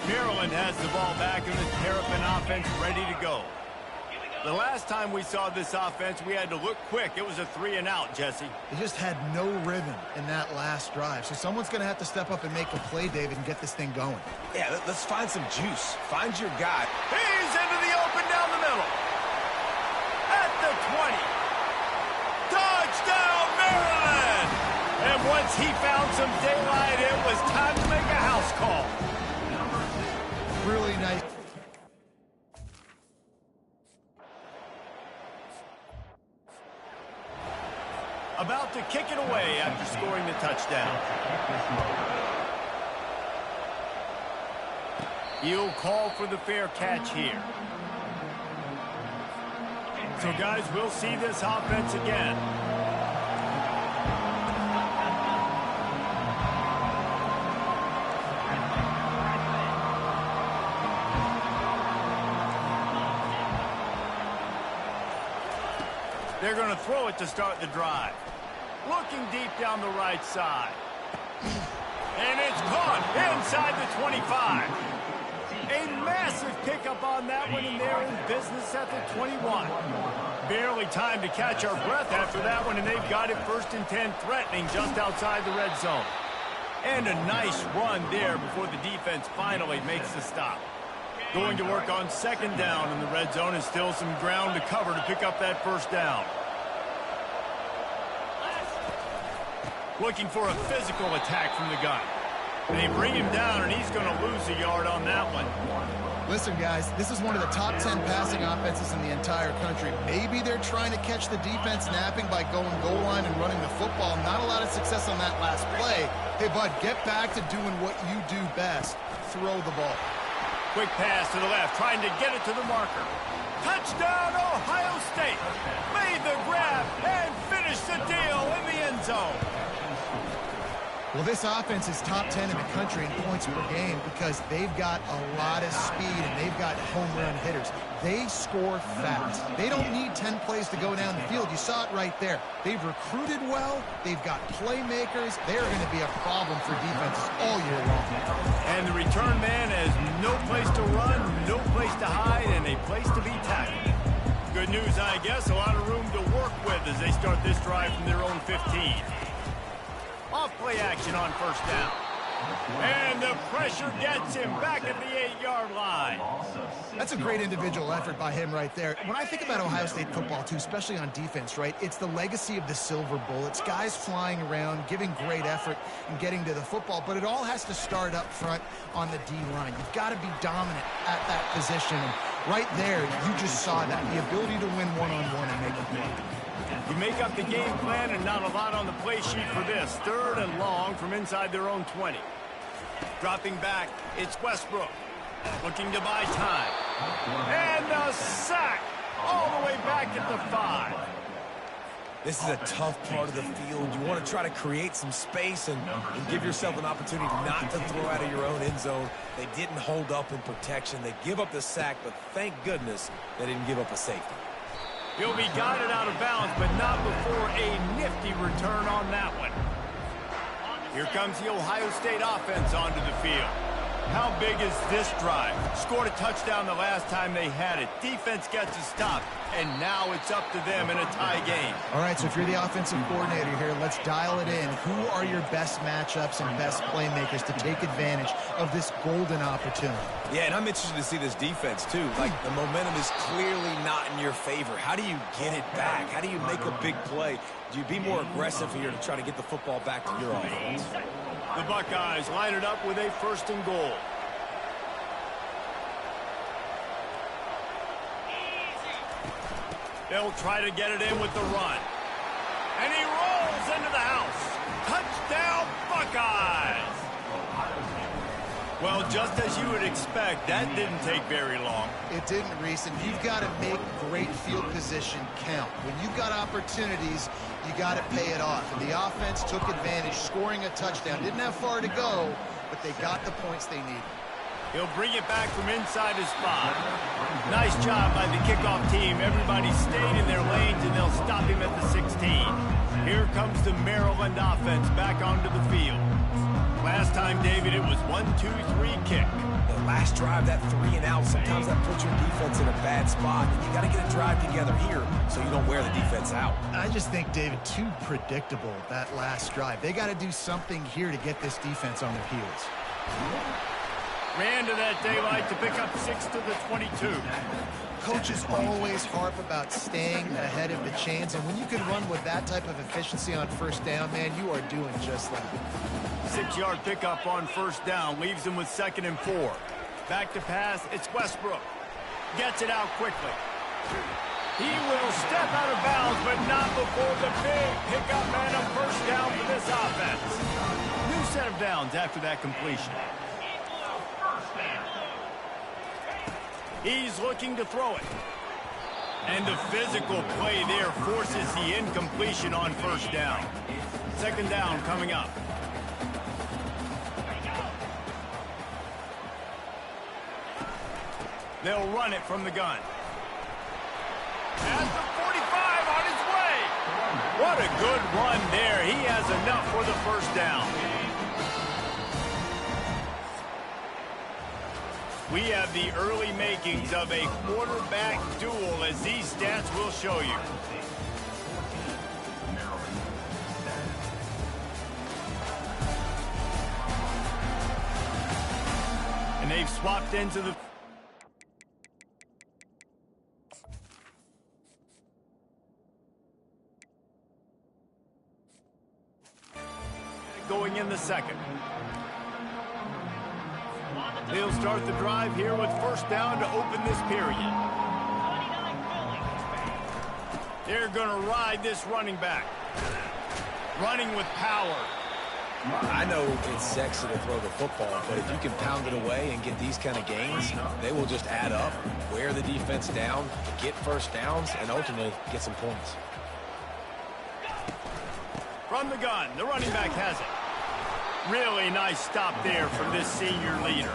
Maryland has the ball back and the Terrapin offense ready to go. The last time we saw this offense, we had to look quick. It was a 3-and-out, Jesse. They just had no rhythm in that last drive. So someone's going to have to step up and make a play, David, and get this thing going. Yeah, let's find some juice. Find your guy. He's into the open down the middle. At the 20. Touchdown, Maryland! And once he found some daylight, it was time to make a house call. Really nice. About to kick it away after scoring the touchdown. He'll call for the fair catch here. So, guys, we'll see this offense again. They're going to throw it to start the drive. Looking deep down the right side. And it's caught inside the 25. A massive pickup on that one, and they're in business at the 21. Barely time to catch our breath after that one, and they've got it 1st and 10, threatening just outside the red zone. And a nice run there before the defense finally makes the stop. Going to work on 2nd down in the red zone, and still some ground to cover to pick up that 1st down. Looking for a physical attack from the gun. They bring him down, and he's going to lose a yard on that one. Listen, guys, this is one of the top 10 passing offenses in the entire country. Maybe they're trying to catch the defense napping by going goal line and running the football. Not a lot of success on that last play. Hey, bud, get back to doing what you do best. Throw the ball. Quick pass to the left, trying to get it to the marker. Touchdown, Ohio State. Made the grab and finished the deal in the end zone. Well, this offense is top 10 in the country in points per game because they've got a lot of speed and they've got home run hitters. They score fast. They don't need 10 plays to go down the field. You saw it right there. They've recruited well. They've got playmakers. They're going to be a problem for defenses all year long. And the return man has no place to run, no place to hide, and a place to be tackled. Good news, I guess. A lot of room to work with as they start this drive from their own 15. Off play action on 1st down. And the pressure gets him back at the 8-yard line. That's a great individual effort by him right there. When I think about Ohio State football, too, especially on defense, right, it's the legacy of the Silver Bullets, guys flying around, giving great effort and getting to the football, but it all has to start up front on the D-line. You've got to be dominant at that position, and right there, you just saw that, the ability to win one-on-one and make a play. You make up the game plan and not a lot on the play sheet for this. 3rd and long from inside their own 20. Dropping back, it's Westbrook. Looking to buy time. And a sack all the way back at the 5. This is a tough part of the field. You want to try to create some space and give yourself an opportunity not to throw out of your own end zone. They didn't hold up in protection. They give up the sack, but thank goodness they didn't give up a safety. He'll be guided out of bounds, but not before a nifty return on that one. Here comes the Ohio State offense onto the field. How big is this drive? Scored a touchdown the last time they had it. Defense gets a stop, and now it's up to them in a tie game. All right, so if you're the offensive coordinator here, let's dial it in. Who are your best matchups and best playmakers to take advantage of this golden opportunity? Yeah, and I'm interested to see this defense, too. Like, the momentum is clearly not in your favor. How do you get it back? How do you make a big play? Do you be more aggressive here to try to get the football back to your offense? The Buckeyes line it up with a 1st and goal. They'll try to get it in with the run. And he rolls into the house. Touchdown, Buckeyes! Well, just as you would expect, that didn't take very long. It didn't, Reese, and you've got to make great field position count. When you've got opportunities, you got to pay it off. And the offense took advantage, scoring a touchdown. Didn't have far to go, but they got the points they needed. He'll bring it back from inside his spot. Nice job by the kickoff team. Everybody stayed in their lanes, and they'll stop him at the 16. Here comes the Maryland offense back onto the field. Last time, David, it was 1-2-3 kick. The last drive, that 3 and out, sometimes that puts your defense in a bad spot. And you got to get a drive together here so you don't wear the defense out. I just think, David, too predictable, that last drive. They got to do something here to get this defense on their heels. Ran to that daylight to pick up 6 to the 22. Coaches always harp about staying ahead of the chains, and when you can run with that type of efficiency on first down, man, you are doing just that. 6-yard pickup on first down leaves him with 2nd and 4. Back to pass, it's Westbrook. Gets it out quickly. He will step out of bounds, but not before the big pickup and a first down for this offense. New set of downs after that completion. He's looking to throw it. And the physical play there forces the incompletion on first down. 2nd down coming up. They'll run it from the gun. At the 45 on his way. What a good run there. He has enough for the first down. We have the early makings of a quarterback duel, as these stats will show you. And they've swapped into the... going in the second. They'll start the drive here with first down to open this period. They're going to ride this running back. Running with power. I know it's sexy to throw the football, but if you can pound it away and get these kind of gains, they will just add up, wear the defense down, get first downs, and ultimately get some points. From the gun, the running back has it. Really nice stop there from this senior leader.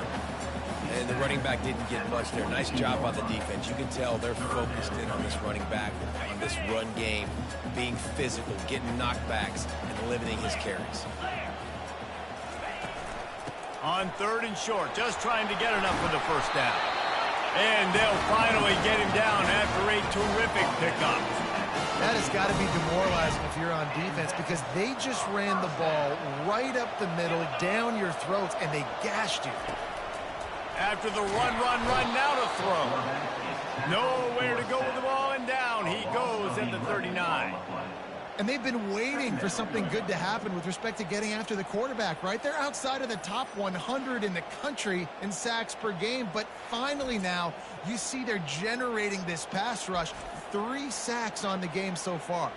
And the running back didn't get much there. Nice job by the defense. You can tell they're focused in on this running back, on this run game, being physical, getting knockbacks, and limiting his carries. On 3rd and short, just trying to get enough for the first down. And they'll finally get him down after a terrific pickup. That has got to be demoralizing if you're on defense, because they just ran the ball right up the middle, down your throats, and they gashed you. After the run, now to throw. Nowhere to go with the ball, and down he goes at the 39. And they've been waiting for something good to happen with respect to getting after the quarterback, right? They're outside of the top 100 in the country in sacks per game, but finally now you see they're generating this pass rush. 3 sacks on the game so far.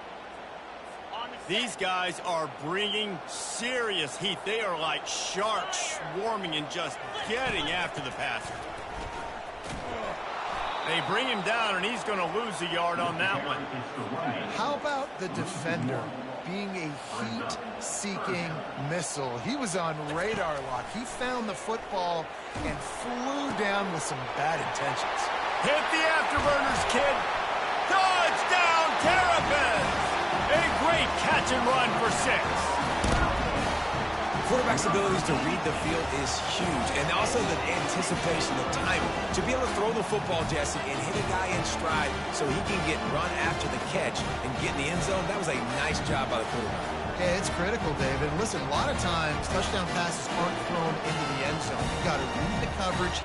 These guys are bringing serious heat. They are like sharks swarming and just getting after the passer. They bring him down, and he's going to lose a yard on that one. How about the defender being a heat-seeking missile? He was on radar lock. He found the football and flew down with some bad intentions. Hit the afterburners, kid. Touchdown, Terrapins! A great catch and run for 6. Quarterback's abilities to read the field is huge, and also the anticipation, the timing. To be able to throw the football, Jesse, and hit a guy in stride so he can get run after the catch and get in the end zone, that was a nice job by the quarterback. Yeah, it's critical, David. Listen, a lot of times touchdown passes aren't thrown into the end zone. You've got to read the coverage.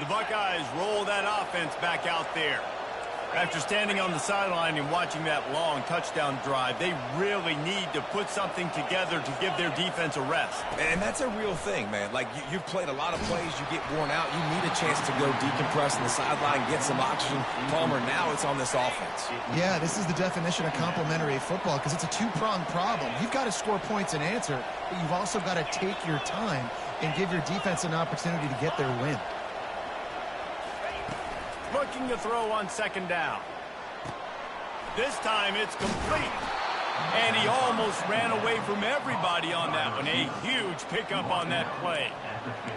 The Buckeyes roll that offense back out there. After standing on the sideline and watching that long touchdown drive, they really need to put something together to give their defense a rest. And that's a real thing, man. Like, you've played a lot of plays, you get worn out, you need a chance to go decompress on the sideline, get some oxygen. Palmer, now it's on this offense. Yeah, this is the definition of complementary football, because it's a two-pronged problem. You've got to score points and answer, but you've also got to take your time and give your defense an opportunity to get their win. Looking to throw on 2nd down. This time it's complete. And he almost ran away from everybody on that one. A huge pickup on that play.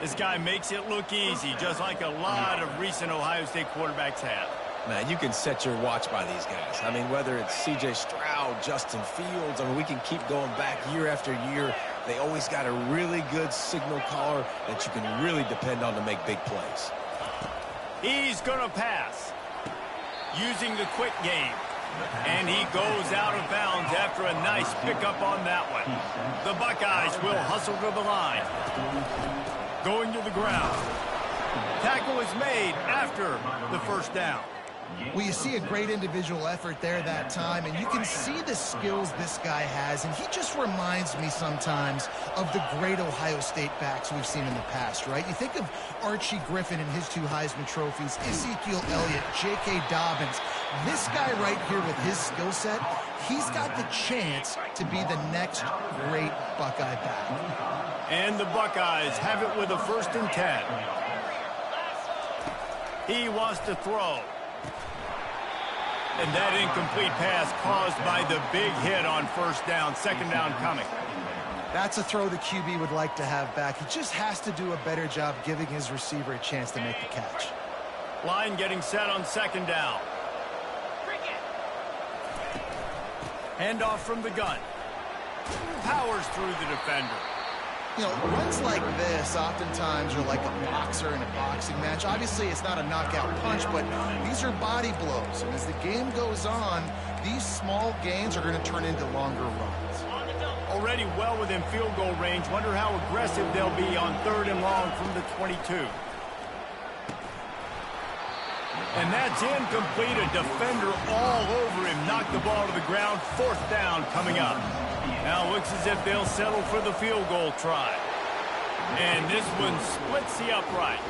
This guy makes it look easy, just like a lot of recent Ohio State quarterbacks have. Man, you can set your watch by these guys. I mean, whether it's C.J. Stroud, Justin Fields, I mean, we can keep going back year after year. They always got a really good signal caller that you can really depend on to make big plays. He's going to pass, using the quick game. And he goes out of bounds after a nice pickup on that one. The Buckeyes will hustle to the line. Going to the ground. Tackle is made after the first down. Well, you see a great individual effort there that time, and you can see the skills this guy has, and he just reminds me sometimes of the great Ohio State backs we've seen in the past, right? You think of Archie Griffin and his 2 Heisman trophies, Ezekiel Elliott, J.K. Dobbins. This guy right here with his skill set, he's got the chance to be the next great Buckeye back. And the Buckeyes have it with a 1st and 10. He wants to throw. And that incomplete pass caused by the big hit on 1st down, 2nd down coming. That's a throw the QB would like to have back. He just has to do a better job giving his receiver a chance to make the catch. Line getting set on 2nd down. Handoff from the gun. Powers through the defender. You know, runs like this oftentimes are like a boxer in a boxing match. Obviously, it's not a knockout punch, but these are body blows. And as the game goes on, these small gains are going to turn into longer runs. Already well within field goal range. Wonder how aggressive they'll be on 3rd and long from the 22. And that's incomplete. A defender all over him. Knocked the ball to the ground. 4th down coming up. Now looks as if they'll settle for the field goal try. And this one splits the uprights.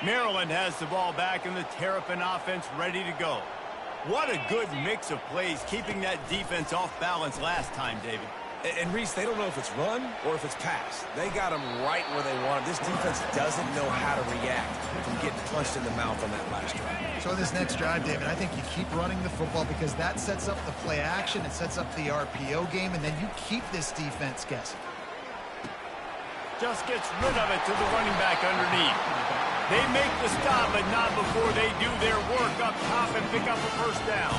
Maryland has the ball back and the Terrapin offense ready to go. What a good mix of plays, keeping that defense off balance last time, David. And Reese, they don't know if it's run or if it's pass. They got them right where they want them. This defense doesn't know how to react from getting punched in the mouth on that last drive. So this next drive, David, I think you keep running the football because that sets up the play action, it sets up the RPO game, and then you keep this defense guessing. Just gets rid of it to the running back underneath. They make the stop, but not before they do their work up top and pick up a 1st down.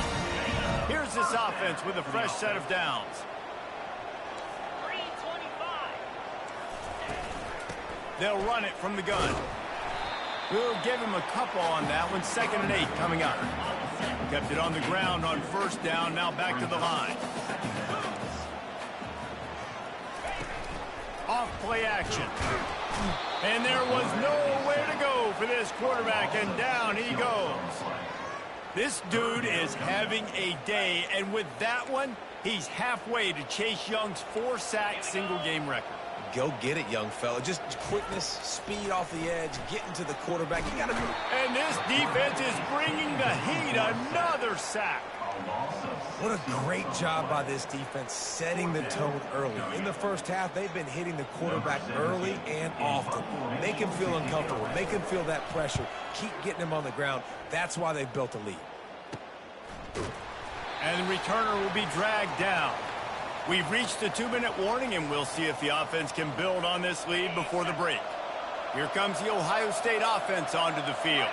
Here's this offense with a fresh set of downs. They'll run it from the gun. We'll give him a couple on that one. 2nd and 8 coming up. Kept it on the ground on 1st down. Now back to the line. Off play action. And there was nowhere to go for this quarterback, and down he goes. This dude is having a day, and with that one, he's halfway to Chase Young's 4-sack single-game record. Go get it, young fella. Just quickness, speed off the edge, getting to the quarterback. You got to. And this defense is bringing the heat. Another sack. What a great job by this defense setting the tone early. In the 1st half, they've been hitting the quarterback early and often. Make him feel uncomfortable. Make him feel that pressure. Keep getting him on the ground. That's why they've built a lead. And the returner will be dragged down. We've reached the 2-minute warning, and we'll see if the offense can build on this lead before the break. Here comes the Ohio State offense onto the field.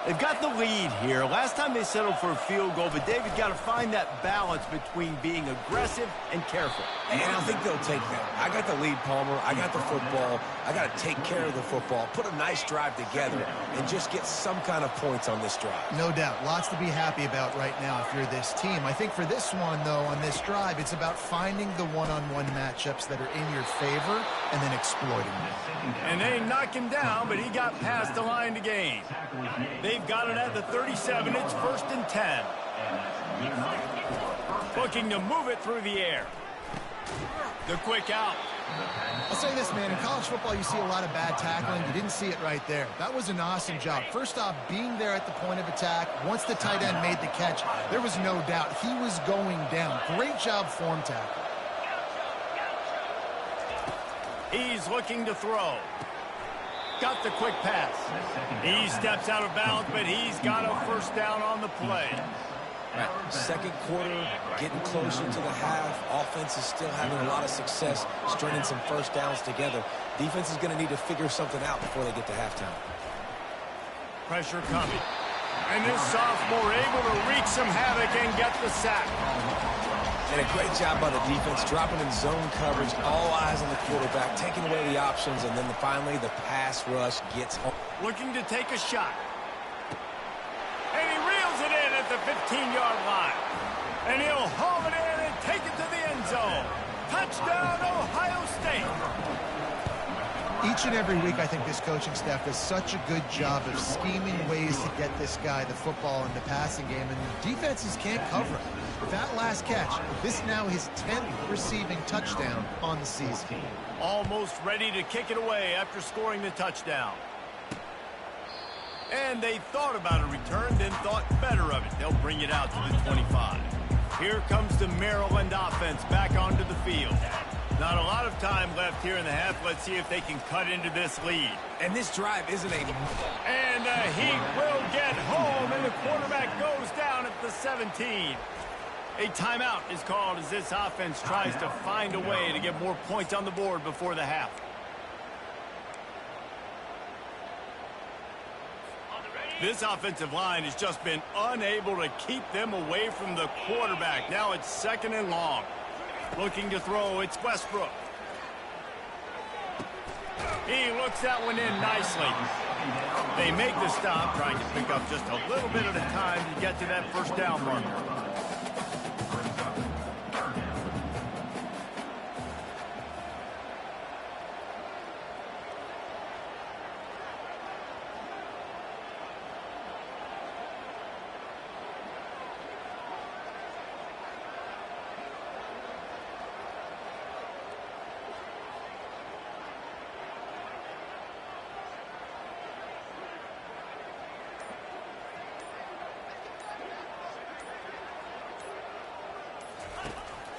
They've got the lead here. Last time they settled for a field goal, but David got to find that balance between being aggressive and careful. And I think they'll take that. I got the lead, Palmer. I got the football. I got to take care of the football, put a nice drive together, and just get some kind of points on this drive. No doubt. Lots to be happy about right now if you're this team. I think for this one, though, on this drive, it's about finding the one-on-one matchups that are in your favor and then exploiting them. And they knock him down, but he got past the line to gain. They've got it at the 37. It's 1st and 10. Looking to move it through the air. The quick out. I'll say this, man. In college football, you see a lot of bad tackling. You didn't see it right there. That was an awesome job. First off, being there at the point of attack. Once the tight end made the catch, there was no doubt he was going down. Great job form tackle. He's looking to throw. got the quick pass. He steps out of bounds, but he's got a first down on the play. Right. Second quarter, getting closer to the half. Offense is still having a lot of success stringing some first downs together. Defense is going to need to figure something out before they get to halftime. Pressure coming. And this sophomore able to wreak some havoc and get the sack. And a great job by the defense, dropping in zone coverage, all eyes on the quarterback, taking away the options, and then finally the pass rush gets home. Looking to take a shot. And he reels it in at the 15-yard line. And he'll haul it in and take it to the end zone. Touchdown, Ohio State. Each and every week, I think this coaching staff does such a good job of scheming ways to get this guy the football in the passing game, and the defenses can't cover it. That last catch, this now his 10th receiving touchdown on the season. Almost ready to kick it away after scoring the touchdown. And they thought about a return, then thought better of it. They'll bring it out to the 25. Here comes the Maryland offense back onto the field. Not a lot of time left here in the half. Let's see if they can cut into this lead. And this drive isn't a... And he will get home, and the quarterback goes down at the 17. A timeout is called as this offense tries to find a way to get more points on the board before the half. This offensive line has just been unable to keep them away from the quarterback. Now it's 2nd and long. Looking to throw, it's Westbrook. He looks that one in nicely. They make the stop, trying to pick up just a little bit at a time to get to that first down marker.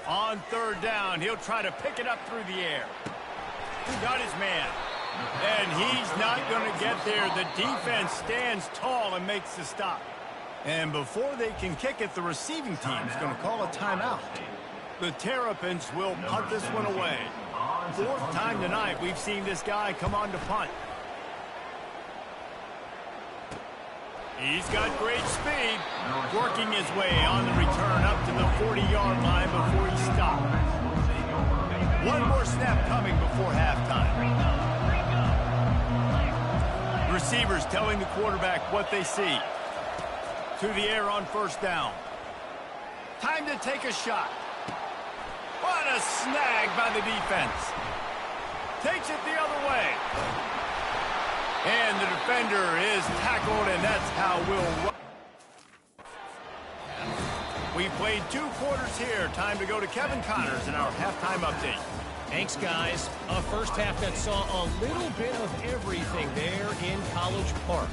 On 3rd down, he'll try to pick it up through the air. He got his man. And he's not going to get there. The defense stands tall and makes the stop. And before they can kick it, the receiving team's going to call a timeout. The Terrapins will punt this one away. 4th time tonight we've seen this guy come on to punt. He's got great speed, working his way on the return up to the 40-yard line before he stopped. One more snap coming before halftime. Receivers telling the quarterback what they see. To the air on 1st down. Time to take a shot. What a snag by the defense. Takes it the other way. And the defender is tackled, and that's how we'll... We played 2 quarters here. Time to go to Kevin Connors in our halftime update. Thanks, guys. A first half that saw a little bit of everything there in College Park.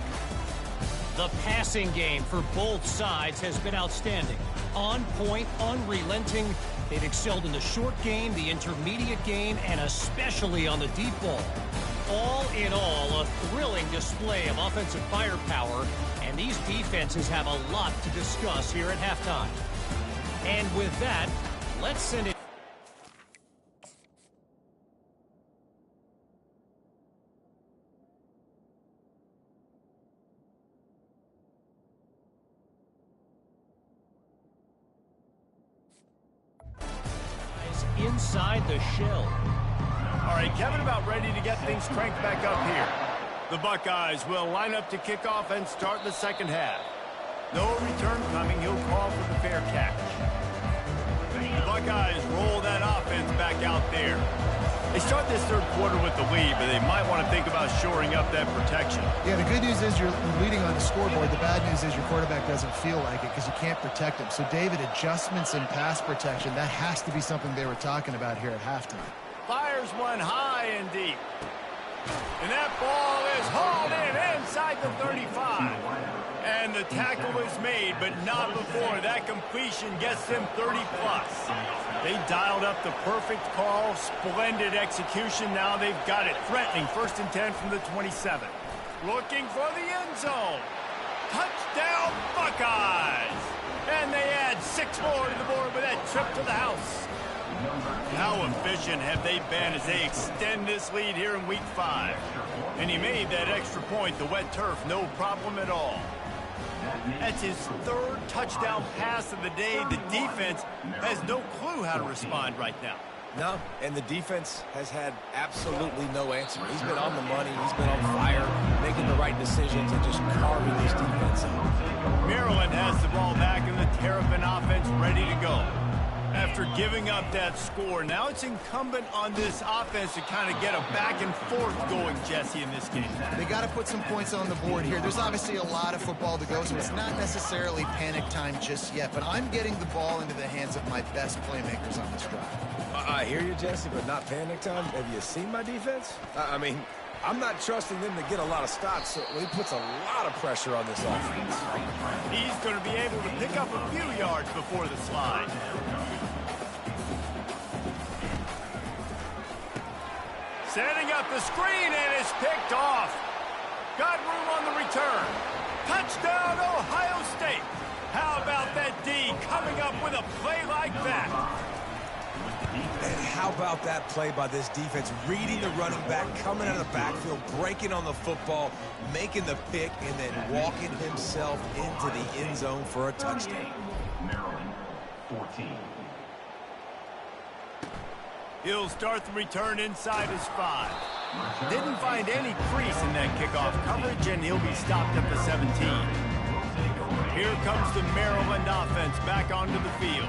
The passing game for both sides has been outstanding. On point, unrelenting. They've excelled in the short game, the intermediate game, and especially on the deep ball. All in all, a thrilling display of offensive firepower, and these defenses have a lot to discuss here at halftime. And with that, let's send it. Inside the shell. All right, Kevin about ready to get things cranked back up here. The Buckeyes will line up to kick off and start the 2nd half. No return coming. He'll call for the fair catch. The Buckeyes roll that offense back out there. They start this 3rd quarter with the lead, but they might want to think about shoring up that protection. Yeah, the good news is you're leading on the scoreboard. The bad news is your quarterback doesn't feel like it because you can't protect him. So, David, adjustments in pass protection, that has to be something they were talking about here at halftime. Fires one high and deep. And that ball is hauled in inside the 35. And the tackle is made, but not before that completion gets them 30+. They dialed up the perfect call, splendid execution. Now they've got it. Threatening 1st and 10 from the 27. Looking for the end zone. Touchdown, Buckeyes! And they add 6 more to the board with that trip to the house. How efficient have they been as they extend this lead here in Week 5? And he made that extra point, the wet turf, no problem at all. That's his 3rd touchdown pass of the day. The defense has no clue how to respond right now. No, and the defense has had absolutely no answer. He's been on the money. He's been on fire, making the right decisions and just carving this defense up. Maryland has the ball back in the Terrapin offense ready to go. After giving up that score, now it's incumbent on this offense to kind of get a back and forth going, Jesse, in this game. They got to put some points on the board here. There's obviously a lot of football to go, so it's not necessarily panic time just yet, but I'm getting the ball into the hands of my best playmakers on this drive. I hear you, Jesse, but not panic time. Have you seen my defense? I mean, I'm not trusting them to get a lot of stops, so he puts a lot of pressure on this offense. He's going to be able to pick up a few yards before the slide. Setting up the screen, and it's picked off. Got room on the return. Touchdown, Ohio State. How about that D coming up with a play like that? And how about that play by this defense, reading the running back, coming out of the backfield, breaking on the football, making the pick, and then walking himself into the end zone for a touchdown. Maryland, 14. He'll start the return inside his 5. Didn't find any crease in that kickoff coverage, and he'll be stopped at the 17. Here comes the Maryland offense back onto the field.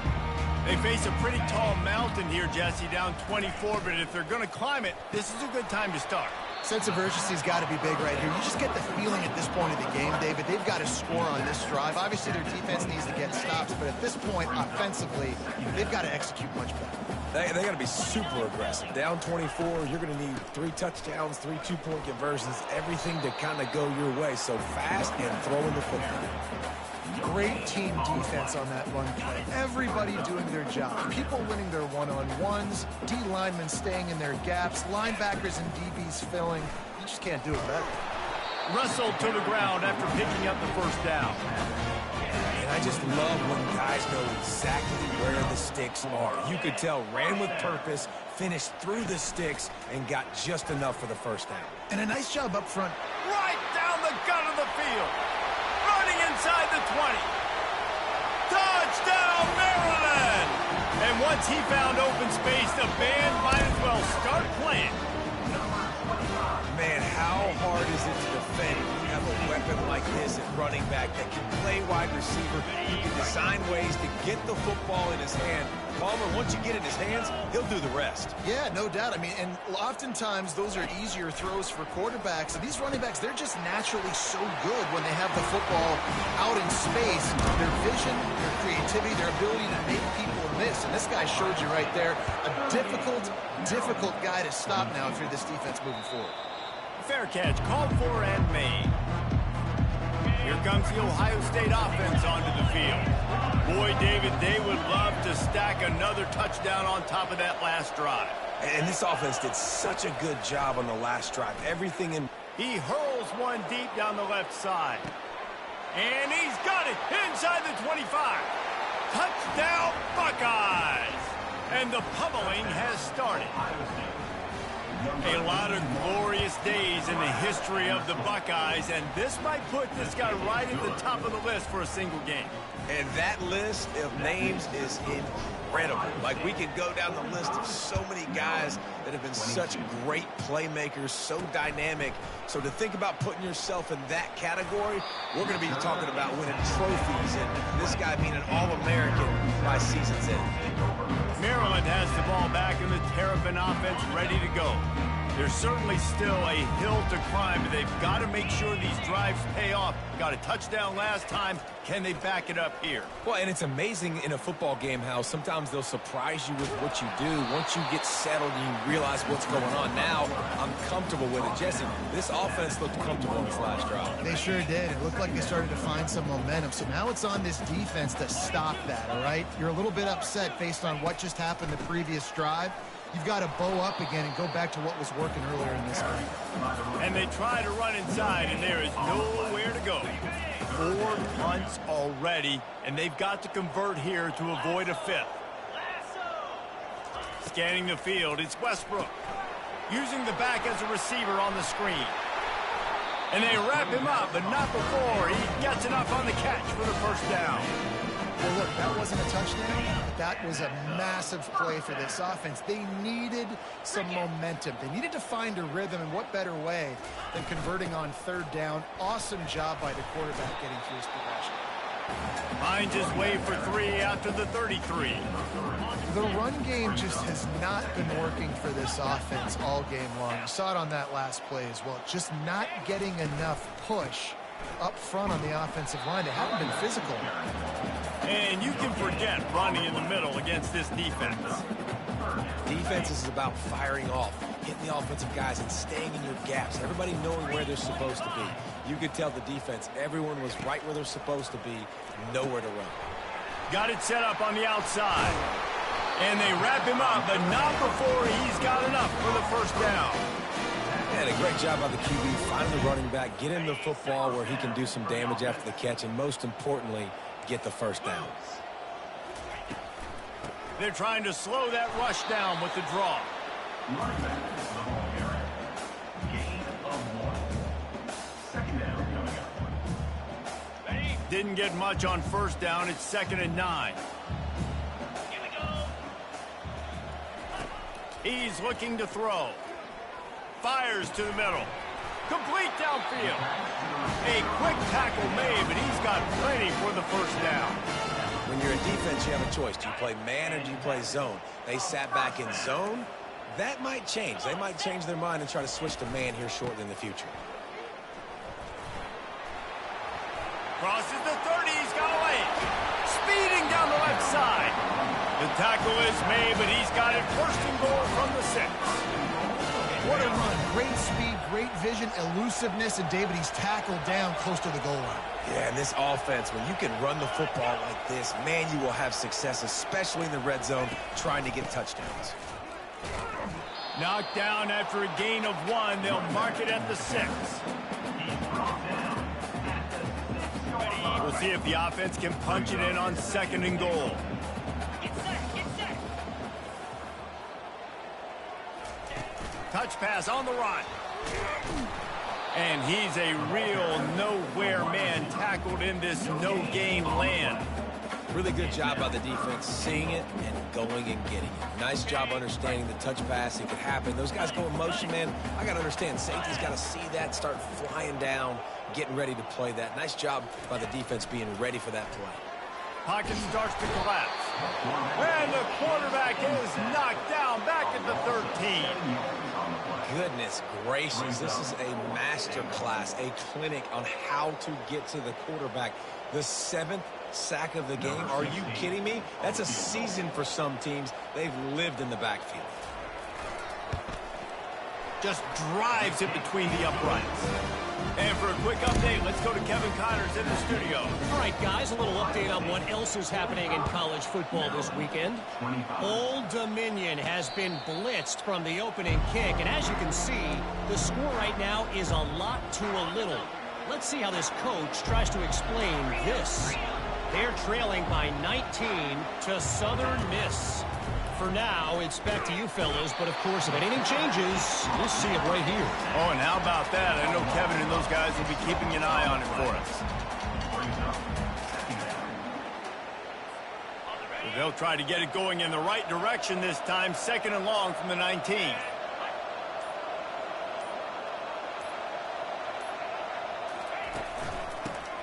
They face a pretty tall mountain here, Jesse, down 24, but if they're going to climb it, this is a good time to start. Sense of urgency's got to be big right here. You just get the feeling at this point of the game, David, they've got to score on this drive. Obviously, their defense needs to get stops, but at this point, offensively, they've got to execute much better. They got to be super aggressive. Down 24, you're going to need 3 touchdowns, 3 two-point conversions, everything to kind of go your way. So fast and throwing the football. Great team defense on that run play. Everybody doing their job. People winning their one-on-ones, D linemen staying in their gaps, linebackers and DBs filling. You just can't do it better. Russell to the ground after picking up the 1st down. And I just love when guys know exactly where the sticks are. You could tell ran with purpose, finished through the sticks, and got just enough for the 1st down. And a nice job up front. Right down the gut of the field. Running inside the 20. Touchdown, Maryland! And once he found open space, the band might as well start playing. Man, how hard is it to defend when you have a weapon like this at running back that can play wide receiver? He can design ways to get the football in his hand. Palmer, once you get it in his hands, he'll do the rest. Yeah, no doubt. I mean, and oftentimes those are easier throws for quarterbacks. And these running backs, they're just naturally so good when they have the football out in space. Their vision, their creativity, their ability to make people miss. And this guy showed you right there a difficult guy to stop now if you're this defense moving forward. Fair catch, called for and made. Here comes the Ohio State offense onto the field. Boy, David, they would love to stack another touchdown on top of that last drive. And this offense did such a good job on the last drive. Everything in... He hurls one deep down the left side. And he's got it inside the 25. Touchdown, Buckeyes! And the pummeling has started. A lot of glorious days in the history of the Buckeyes, and this might put this guy right at the top of the list for a single game. And that list of names is incredible. Like, we could go down the list of so many guys that have been such great playmakers, so dynamic. So to think about putting yourself in that category, we're going to be talking about winning trophies and this guy being an All-American by season's end. Maryland has the ball back in the Terrapin offense ready to go. There's certainly still a hill to climb, but they've got to make sure these drives pay off. Got a touchdown last time. Can they back it up here? Well, and it's amazing in a football game how sometimes they'll surprise you with what you do. Once you get settled and you realize what's going on, now I'm comfortable with it. Jesse, this offense looked comfortable in this last drive. They sure did. It looked like they started to find some momentum. So now it's on this defense to stop that, all right? You're a little bit upset based on what just happened the previous drive. You've got to bow up again and go back to what was working earlier in this game. And they try to run inside, and there is nowhere to go. 4 punts already, and they've got to convert here to avoid a 5th. Scanning the field, it's Westbrook. Using the back as a receiver on the screen. And they wrap him up, but not before he gets enough on the catch for the first down. Well, look, that wasn't a touchdown. That was a massive play for this offense. They needed some momentum. They needed to find a rhythm, and what better way than converting on 3rd down. Awesome job by the quarterback getting through his progression. Finds his way for 3 after the 33. The run game just has not been working for this offense all game long. You saw it on that last play as well. Just not getting enough push up front on the offensive line. They haven't been physical. And you can forget running in the middle against this defense. Defense is about firing off, hitting the offensive guys and staying in your gaps. Everybody knowing where they're supposed to be. You could tell the defense, everyone was right where they're supposed to be, nowhere to run. Got it set up on the outside. And they wrap him up, but not before he's got enough for the first down. And a great job by the QB, find the running back, get him the football where he can do some damage after the catch, and most importantly, get the first down. They're trying to slow that rush down with the draw. Running back, the ball carrier. Gain of 1. 2nd down coming up. Didn't get much on first down. It's 2nd and 9. He's looking to throw. Fires to the middle. Complete downfield. A quick tackle made, but he's got plenty for the first down. When you're in defense, you have a choice. Do you play man or do you play zone? They sat back in zone. That might change. They might change their mind and try to switch to man here shortly in the future. Crosses the 30. He's got away. Speeding down the left side. The tackle is made, but he's got it 1st and goal from the 6. What a run. Great speed, great vision, elusiveness, and David, he's tackled down close to the goal line. Yeah, and this offense, when you can run the football like this, man, you will have success, especially in the red zone, trying to get touchdowns. Knocked down after a gain of 1. They'll mark it at the 6. We'll see if the offense can punch it in on 2nd and goal. Touch pass on the run. And he's a real nowhere man, tackled in this no-gain land. Really good job by the defense, seeing it and going and getting it. Nice job understanding the touch pass. It could happen. Those guys go in motion, man. I got to understand, safety's got to see that, start flying down, getting ready to play that. Nice job by the defense being ready for that play. Pocket starts to collapse. And the quarterback is knocked down back at the 13. Goodness gracious, this is a master class, a clinic on how to get to the quarterback. The 7th sack of the game. Are you kidding me? That's a season for some teams. They've lived in the backfield. Just drives it between the uprights. And for a quick update, let's go to Kevin Connors in the studio. All right, guys, a little update on what else is happening in college football this weekend. Old Dominion has been blitzed from the opening kick, and as you can see, the score right now is a lot to a little. Let's see how this coach tries to explain this. They're trailing by 19 to Southern Miss. For now, it's back to you fellas, but of course, if anything changes, we'll see it right here. Oh, and how about that? I know Kevin and those guys will be keeping an eye on it for us. Well, they'll try to get it going in the right direction this time. 2nd and long from the 19.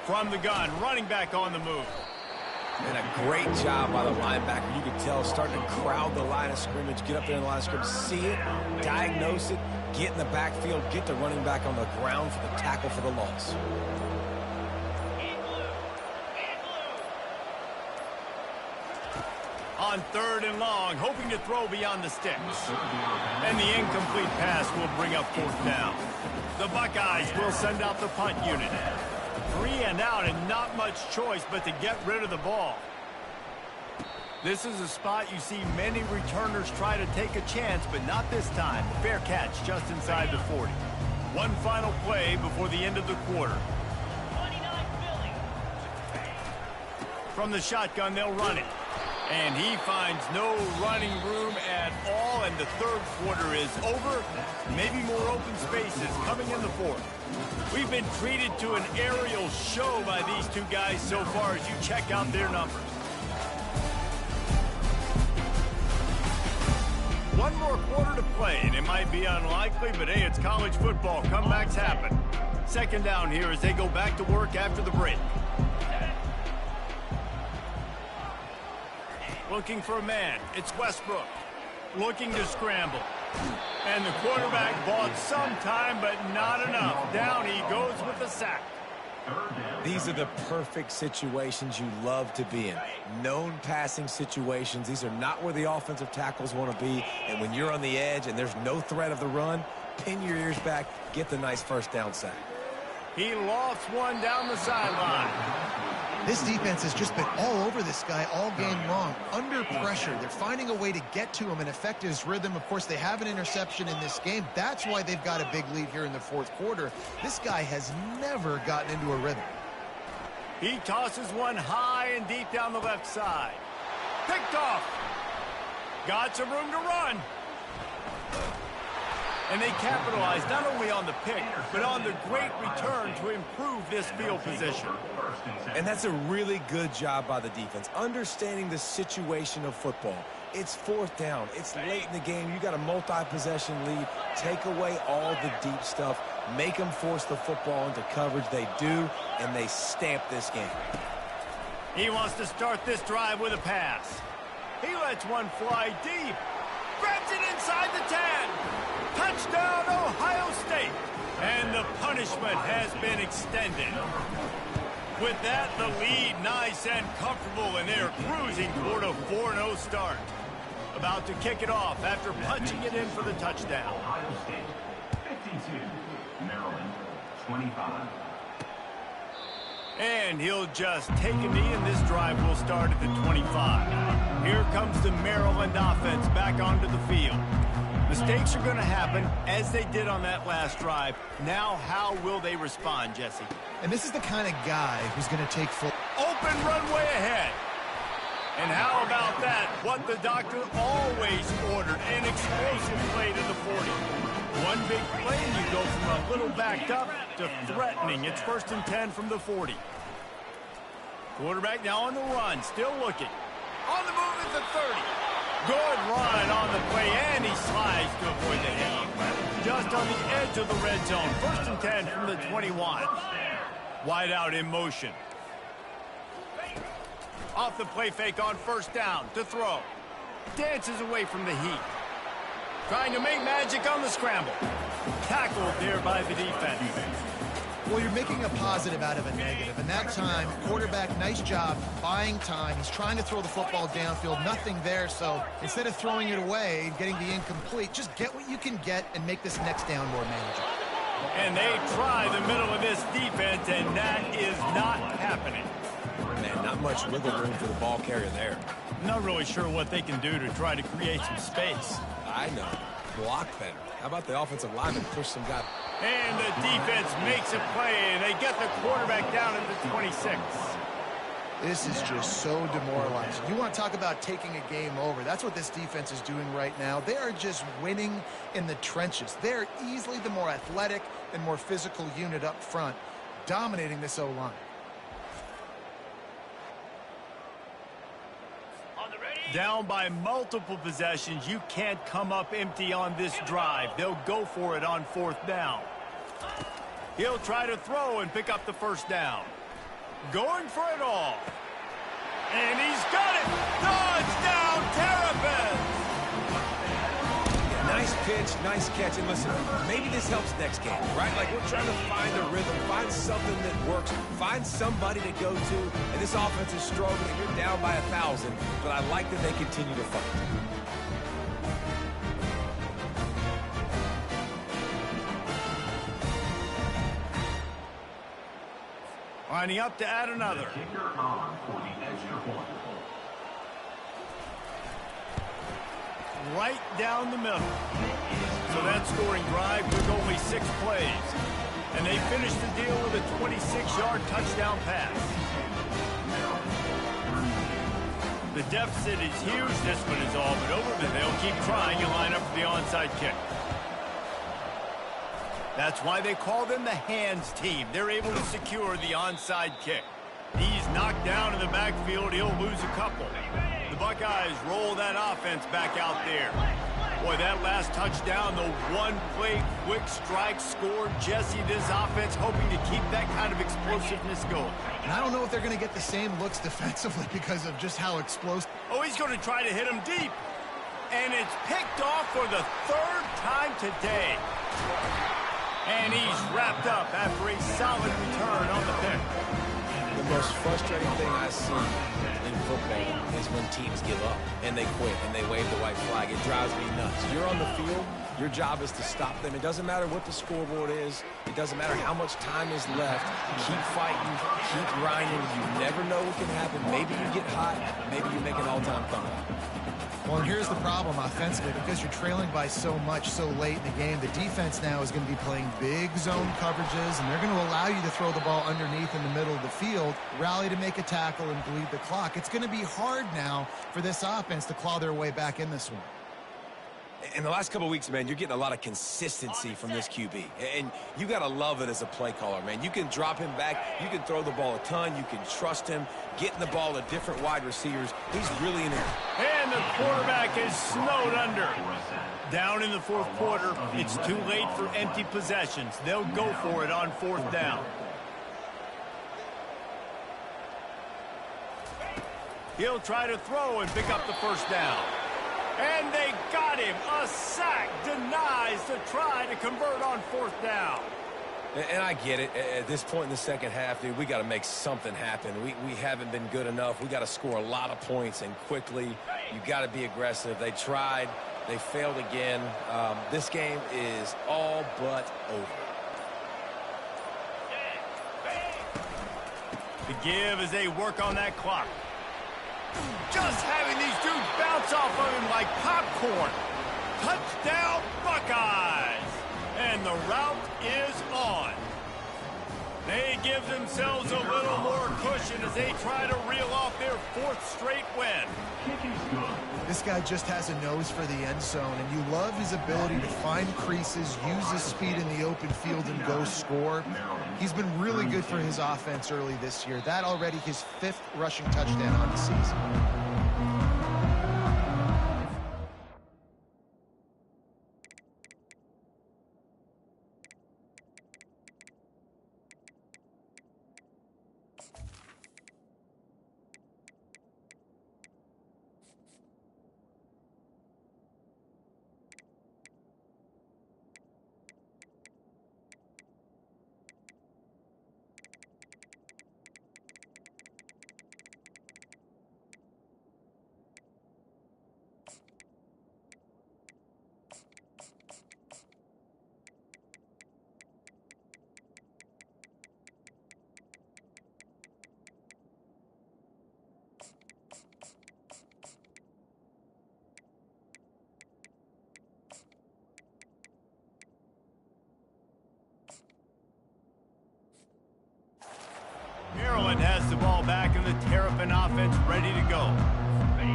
From the gun, running back on the move. And a great job by the linebacker. You could tell starting to crowd the line of scrimmage, get up there in the line of scrimmage, see it, diagnose it, get in the backfield, get the running back on the ground for the tackle for the loss. On 3rd and long, hoping to throw beyond the sticks. And the incomplete pass will bring up 4th down. The Buckeyes will send out the punt unit. 3 and out and not much choice but to get rid of the ball. This is a spot you see many returners try to take a chance, but not this time. Fair catch just inside the 40. One final play before the end of the quarter. From the shotgun, they'll run it. And he finds no running room at all, and the 3rd quarter is over. Maybe more open spaces coming in the 4th. We've been treated to an aerial show by these two guys so far as you check out their numbers. One more quarter to play, and it might be unlikely, but hey, it's college football. Comebacks happen. 2nd down here as they go back to work after the break. Looking for a man. It's Westbrook. Looking to scramble. And the quarterback bought some time, but not enough. Down he goes with the sack. These are the perfect situations you love to be in. Known passing situations. These are not where the offensive tackles want to be. And when you're on the edge and there's no threat of the run, pin your ears back, get the nice 1st down sack. He lofts one down the sideline. This defense has just been all over this guy all game long. Under pressure, they're finding a way to get to him and affect his rhythm. Of course, they have an interception in this game. That's why they've got a big lead here in the 4th quarter. This guy has never gotten into a rhythm. He tosses one high and deep down the left side. Picked off. Got some room to run. And they capitalize not only on the pick, but on the great return to improve this field position. And that's a really good job by the defense, understanding the situation of football. It's 4th down. It's late in the game. You got a multi-possession lead. Take away all the deep stuff. Make them force the football into coverage. They do, and they stamp this game. He wants to start this drive with a pass. He lets one fly deep. Grabs it inside the 10. Touchdown, Ohio State. And the punishment has been extended. With that, the lead nice and comfortable, and they're cruising toward a 4-0 start. About to kick it off after punching it in for the touchdown. Ohio State 52, Maryland 25. And he'll just take a knee, and this drive will start at the 25. Here comes the Maryland offense back onto the field. Mistakes are going to happen, as they did on that last drive. Now, how will they respond, Jesse? And this is the kind of guy who's going to take full... Open runway ahead. And how about that? What the doctor always ordered, an explosive play to the 40. One big play, and you go from a little backed up to threatening. It's 1st and 10 from the 40. Quarterback now on the run, still looking. On the move at the 30. Good run on the play, and he slides to avoid the hit. Just on the edge of the red zone. 1st and 10 from the 21. Wide out in motion. Off the play fake on 1st down to throw. Dances away from the heat. Trying to make magic on the scramble. Tackled there by the defense. Well, you're making a positive out of a negative. And that time, quarterback, nice job buying time. He's trying to throw the football downfield. Nothing there. So instead of throwing it away and getting the incomplete, just get what you can get and make this next down more manageable. And they try the middle of this defense, and that is not happening. Man, not much wiggle room for the ball carrier there. Not really sure what they can do to try to create some space. I know. Block better. How about the offensive lineman push some guy? And the defense makes a play, and they get the quarterback down at the 26. This is just so demoralizing. You want to talk about taking a game over. That's what this defense is doing right now. They are just winning in the trenches. They're easily the more athletic and more physical unit up front, dominating this O-line. Down by multiple possessions, you can't come up empty on this drive. They'll go for it on 4th down. He'll try to throw and pick up the 1st down. Going for it all. And he's got it. Touchdown, Terrapins! Nice pick pitch, nice catch. And listen, maybe this helps next game, right? Like, we're trying to find a rhythm, find something that works, find somebody to go to. And this offense is struggling. You're down by 1,000, but I like that they continue to fight. Lining up to add another. Kicker on for the extra point. Right down the middle. So that scoring drive took only 6 plays. And they finished the deal with a 26-yard touchdown pass. The deficit is huge. This one is all but over, but they'll keep trying and line up for the onside kick. That's why they call them the hands team. They're able to secure the onside kick. He's knocked down in the backfield. He'll lose a couple. The Buckeyes roll that offense back out there. Boy, that last touchdown, the one-play quick strike scored. Jesse, this offense hoping to keep that kind of explosiveness going. And I don't know if they're going to get the same looks defensively because of just how explosive. Oh, he's going to try to hit him deep. And it's picked off for the 3rd time today. And he's wrapped up after a solid return on the pick. The most frustrating thing I see in football is when teams give up and they quit and they wave the white flag. It drives me nuts. You're on the field. Your job is to stop them. It doesn't matter what the scoreboard is. It doesn't matter how much time is left. Keep fighting. Keep grinding. You never know what can happen. Maybe you get hot. Maybe you make an all-time comeback. Well, and here's the problem offensively. Because you're trailing by so much so late in the game, the defense now is going to be playing big zone coverages, and they're going to allow you to throw the ball underneath in the middle of the field, rally to make a tackle, and bleed the clock. It's going to be hard now for this offense to claw their way back in this one. In the last couple of weeks, man, you're getting a lot of consistency from this QB. And you got to love it as a play caller, man. You can drop him back. You can throw the ball a ton. You can trust him. Getting the ball to different wide receivers. He's really in it. And the quarterback is snowed under. Down in the 4th quarter, it's too late for empty possessions. They'll go for it on 4th down. He'll try to throw and pick up the 1st down. And they got him. A sack denies the try to convert on 4th down. And I get it. At this point in the second half, dude, we got to make something happen. We haven't been good enough. We got to score a lot of points and quickly. You got to be aggressive. They tried. They failed again. This game is all but over. The give as they work on that clock. Just having these dudes bounce off of him like popcorn. Touchdown, Buckeyes! And the route is on. They give themselves a little more cushion as they try to reel off their 4th straight win. This guy just has a nose for the end zone, and you love his ability to find creases, use his speed in the open field, and go score. He's been really good for his offense early this year. That already his 5th rushing touchdown on the season. Maryland has the ball back and the Terrapin offense ready to go.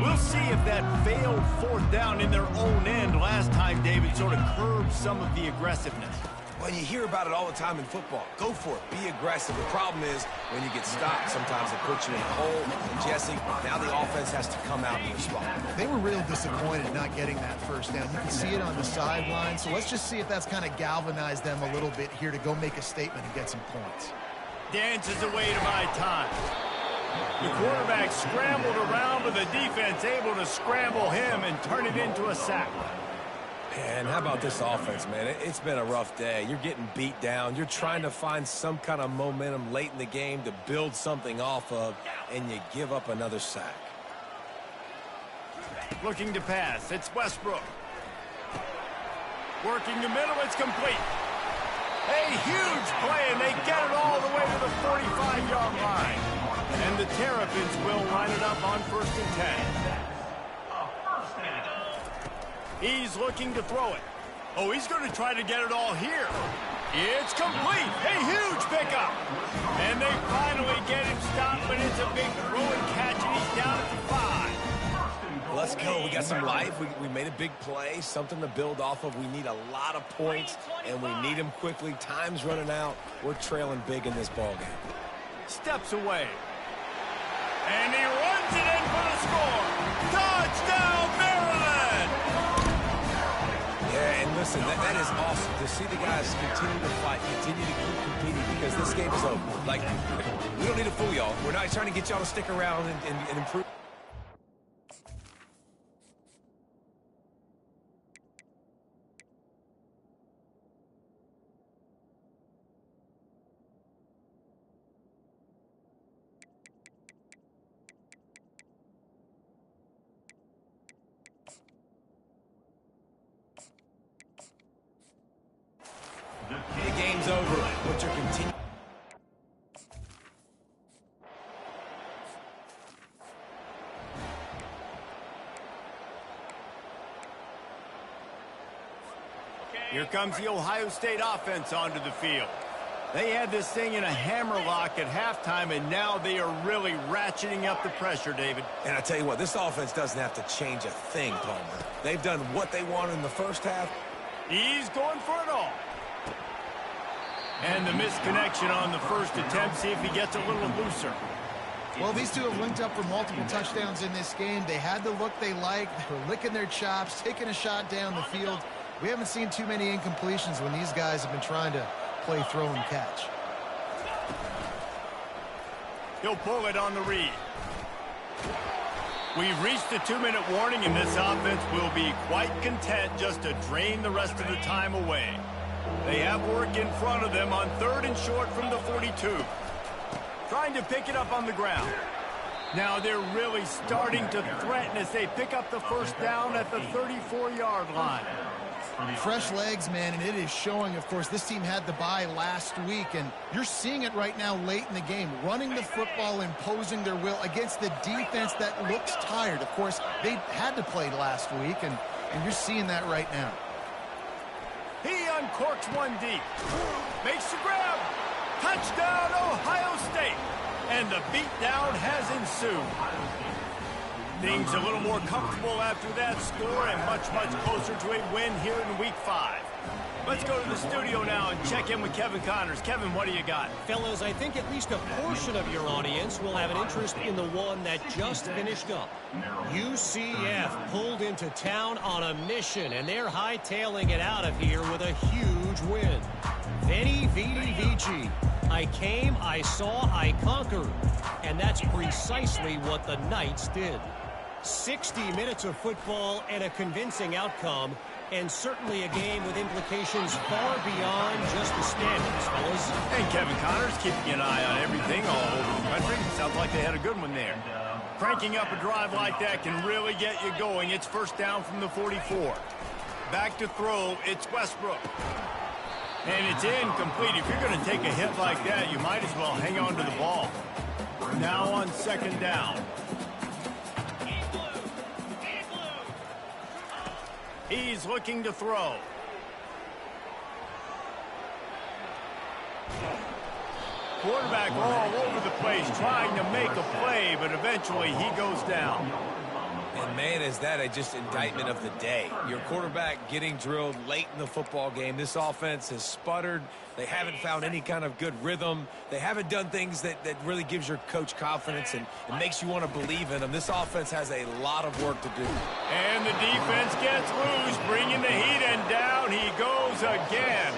We'll see if that failed 4th down in their own end last time, David, sort of curbed some of the aggressiveness. Well, you hear about it all the time in football. Go for it. Be aggressive. The problem is when you get stopped, sometimes it puts you in a hole. And Jesse, now the offense has to come out and respond. They were real disappointed not getting that 1st down. You can see it on the sideline. So let's just see if that's kind of galvanized them a little bit here to go make a statement and get some points. Dances away to buy time. The quarterback scrambled around, but the defense able to scramble him and turn it into a sack. And how about this offense, man? It's been a rough day. You're getting beat down. You're trying to find some kind of momentum late in the game to build something off of, and you give up another sack. Looking to pass. It's Westbrook. Working the middle. It's complete. A huge play, and they get it all the way to the 45-yard line. And the Terrapins will line it up on 1st and 10. He's looking to throw it. Oh, he's going to try to get it all here. It's complete. A huge pickup. And they finally get him stopped, but it's a big throw and catch, and he's down at the 5. Let's go. We got some life. We made a big play, something to build off of. We need a lot of points, and we need them quickly. Time's running out. We're trailing big in this ballgame. Steps away. And he runs it in for the score. Touchdown, Maryland! Yeah, and listen, that is awesome to see the guys continue to fight, continue to keep competing, because this game is over. Like, we don't need to fool y'all. We're not trying to get y'all to stick around and improve. The game's over, but you're continuing. Here comes the Ohio State offense onto the field. They had this thing in a hammerlock at halftime, and now they are really ratcheting up the pressure, David. And I tell you what, this offense doesn't have to change a thing, Palmer. They've done what they wanted in the first half. He's going for it all. And the misconnection on the first attempt. See if he gets a little looser. Well, these two have linked up for multiple touchdowns in this game. They had the look they liked. They were licking their chops, taking a shot down the field. We haven't seen too many incompletions when these guys have been trying to play throw and catch. He'll pull it on the read. We've reached the 2-minute warning, and this offense will be quite content just to drain the rest of the time away. They have work in front of them on 3rd and short from the 42. Trying to pick it up on the ground. Now they're really starting to threaten as they pick up the first down at the 34-yard line. Fresh legs, man, and it is showing. Of course, this team had the bye last week, and you're seeing it right now late in the game. Running the football, imposing their will against the defense that looks tired. Of course, they had to play last week, and you're seeing that right now. He uncorks one deep. Makes the grab. Touchdown, Ohio State. And the beatdown has ensued. Things a little more comfortable after that score and much, much closer to a win here in Week 5. Let's go to the studio now and check in with Kevin Connors. Kevin, what do you got? Fellas, I think at least a portion of your audience will have an interest in the one that just finished up. UCF pulled into town on a mission, and they're hightailing it out of here with a huge win. Veni, Vidi, Vici. I came, I saw, I conquered. And that's precisely what the Knights did. 60 minutes of football and a convincing outcome, and certainly a game with implications far beyond just the standings, fellas. And Kevin Connors keeping an eye on everything all over the country. Sounds like they had a good one there. Cranking up a drive like that can really get you going. It's first down from the 44. Back to throw, it's Westbrook. And it's incomplete. If you're going to take a hit like that, you might as well hang on to the ball. Now on 2nd down. He's looking to throw. Quarterback all over the place trying to make a play, but eventually he goes down. And man, is that just indictment of the day. Your quarterback getting drilled late in the football game. This offense has sputtered. They haven't found any kind of good rhythm. They haven't done things that really gives your coach confidence and it makes you want to believe in them. This offense has a lot of work to do. And the defense gets loose, bringing the heat, and down he goes again.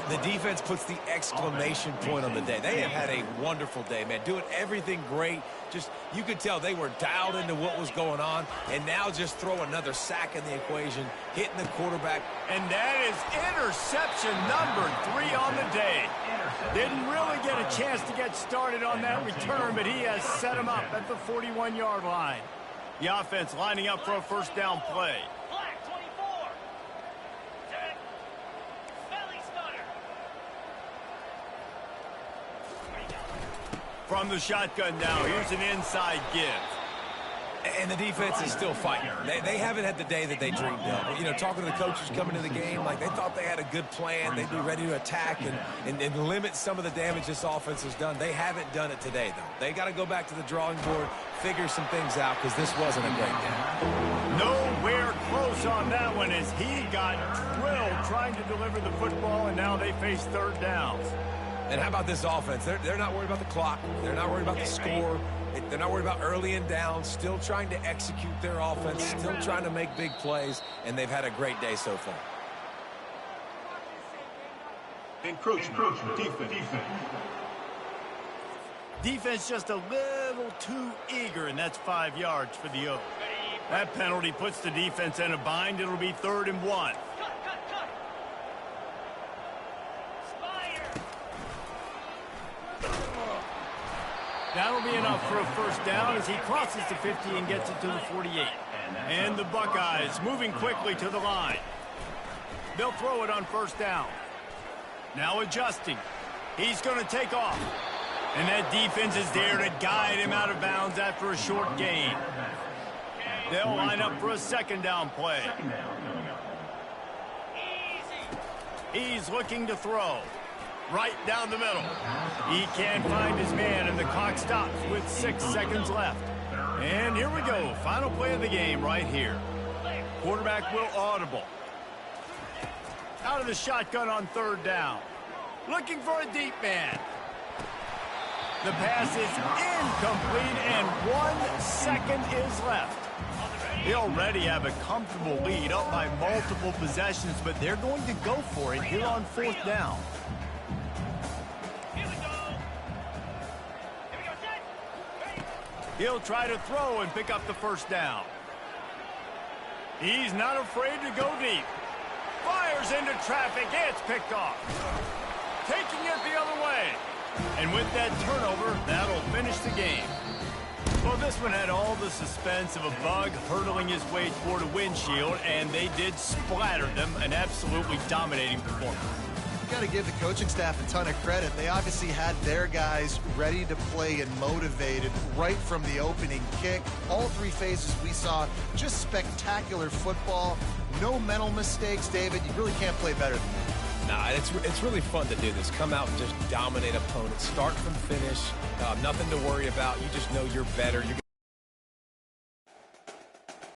The defense puts the exclamation point on the day. They have had a wonderful day, man. Doing everything great. Just, you could tell they were dialed into what was going on. And now just throw another sack in the equation, hitting the quarterback. And that is interception number 3 on the day. Didn't really get a chance to get started on that return, but he has set him up at the 41-yard line. The offense lining up for a first down play. From the shotgun now, here's an inside give. And the defense is still fighting. They haven't had the day that they dreamed of. You know, talking to the coaches coming to the game, like they thought they had a good plan. They'd be ready to attack and limit some of the damage this offense has done. They haven't done it today, though. They got to go back to the drawing board, figure some things out, because this wasn't a great game. Nowhere close on that one as he got drilled trying to deliver the football, and now they face third downs. And how about this offense? They're not worried about the clock. They're not worried about the score. They're not worried about early and down. Still trying to execute their offense. Still trying to make big plays. And they've had a great day so far. Encroachment. Defense. Defense just a little too eager, and that's 5 yards for the Oaks. That penalty puts the defense in a bind. It'll be 3rd and 1. That'll be enough for a first down as he crosses the 50 and gets it to the 48. And the Buckeyes moving quickly to the line. They'll throw it on first down. Now adjusting. He's going to take off. And that defense is there to guide him out of bounds after a short gain. They'll line up for a second down play. He's looking to throw. Right down the middle. He can't find his man, and the clock stops with 6 seconds left. And here we go. Final play of the game right here. Quarterback will audible. Out of the shotgun on 3rd down. Looking for a deep man. The pass is incomplete, and 1 second is left. They already have a comfortable lead up by multiple possessions, but they're going to go for it here on 4th down. He'll try to throw and pick up the first down. He's not afraid to go deep. Fires into traffic. It's picked off. Taking it the other way. And with that turnover, that'll finish the game. Well, this one had all the suspense of a bug hurtling his way toward a windshield, and they did splatter them. An absolutely dominating performance. Got to give the coaching staff a ton of credit. They obviously had their guys ready to play and motivated right from the opening kick. All 3 phases we saw just spectacular football. No mental mistakes, David. You really can't play better than that. Nah, it's really fun to do this. Come out and just dominate opponents. Start from finish. Nothing to worry about. You just know you're better.